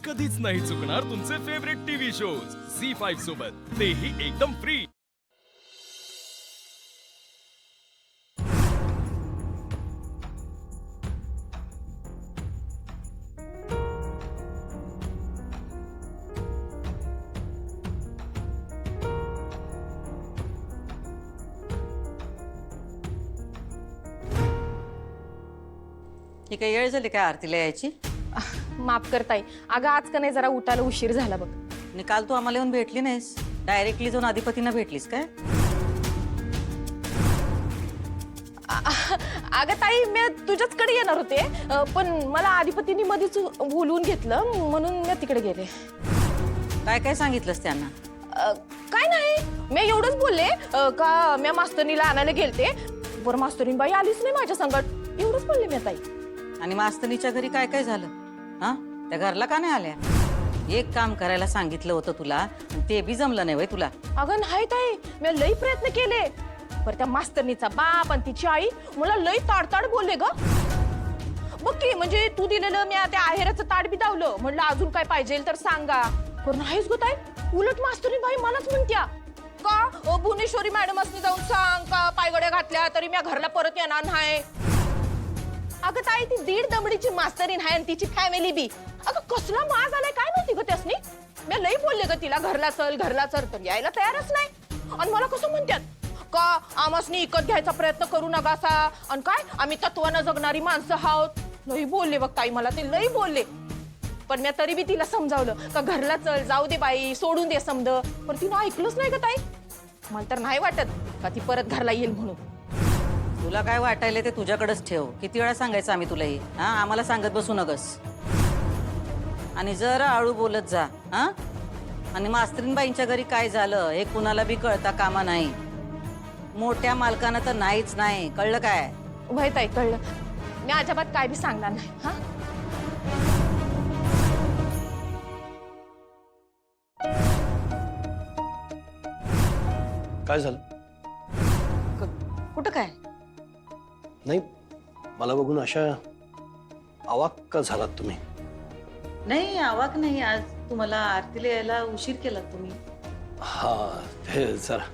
कधीच नाही चुकणार तुमचे फेवरेट टीव्ही शोज झी5 सोबत, तेही एकदम फ्री। ही काही वेळ झाली काय आरतीला यायची? माफ करताय, अगं आज का नाही जरा उठायला उशीर झाला बघ। आणि काल तू आम्हाला येऊन भेटली नाहीस, डायरेक्टली जाऊन अधिपतींना भेटलीस काय? अगं ताई, मी तुझ्याचकडे येणार होते, पण मला अधिपतींनी मध्येच बोलवून घेतलं म्हणून मी तिकडे गेले। काय काय सांगितलंस त्यांना? काय नाही, मी एवढंच बोलले का मी मास्तरीला आणायला गेलते, बरं मास्तरीन बाई आलीच नाही माझ्या संगत, एवढंच बोलले मी ताई। आणि मास्तनीच्या घरी काय काय झालं? हा, त्या घरला का नाही आल्या? एक काम करायला सांगितलं होतं तुला, ते बी जमलं नाही वय तुला? अगं नाही ताई, मी लई प्रयत्न केले, पर त्या मास्तरणीचा बाप आणि तिची आई मला लई ताडताड बोलले ग। बघ की, म्हणजे तू दिलेलं मी त्या आहेराचं ताट बी दावलं, म्हटलं अजून काय पाहिजे तर सांगा, पण नाहीच ग ताई, उलट मास्तरीन बाई मलाच म्हणत्या का भुवनेश्वरी मॅडमसनी जाऊन सांग का पायगड्या घातल्या तरी मी घरला परत येणार नाही। अगं ताई, ती दीड दमडीची मास्तरीन आहे आणि तिची फॅमिली बी, अगं कसला माज आलाय काय माहिती ग त्यासनी। मी लई बोलले ग तिला घरला चल तर यायला तयारच नाही, आणि मला कसं म्हणतात का आमासनी इकत घ्यायचा प्रयत्न करू नकासा, आणि काय आम्ही तत्वानं जगणारी माणसं आहोत, लई बोलले बघ ताई, मला ते लई बोलले, पण मी तरी बी तिला समजावलं का घरला चल, जाऊ दे बाई, सोडून दे समज, पण तिनं ऐकलंच नाही ग ताई। मला तर नाही वाटत का ती परत घरला येईल म्हणून। तुला काय वाटायला ते तुझ्याकडेच ठेव, किती वेळा सांगायचं आम्ही तुला? हा, आम्हाला सांगत बसू नकस, आणि जरा आळू बोलत जा हा। आणि मास्तरीनबाईंच्या घरी काय झालं हे कुणाला बी कळता कामा नाही, मोठ्या मालकानं तर नाहीच नाही, कळलं काय? वय ताई, कळलं, मी अजिबात काय बी सांगणार नाही हा। काय झालं? कुठं काय? नाही, मला बघून अशा अवाक का झालात तुम्ही? नाही, आवाक नाही, आज तुम्हाला आरतीला यायला उशीर केला तुम्ही। हा, ते जरा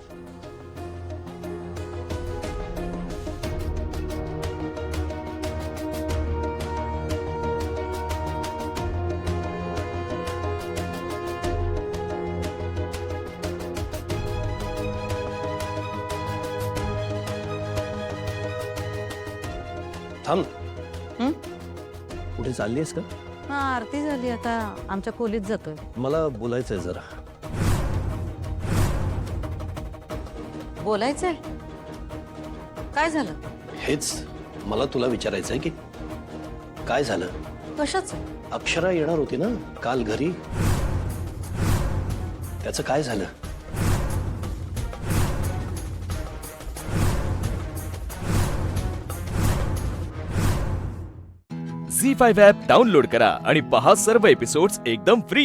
थांब। कुठे चालली आहेस का? हा, आरती झाली, आता आमच्या खोलीत जातोय। मला बोलायचंय जरा। बोलायचंय? काय झालं? हेच मला तुला विचारायचंय की काय झालं? कशाच? अक्षरा येणार होती ना काल घरी, त्याचं काय झालं? झी5 ॲप डाउनलोड करा आणि पहा सर्व एपिसोड्स एकदम फ्री।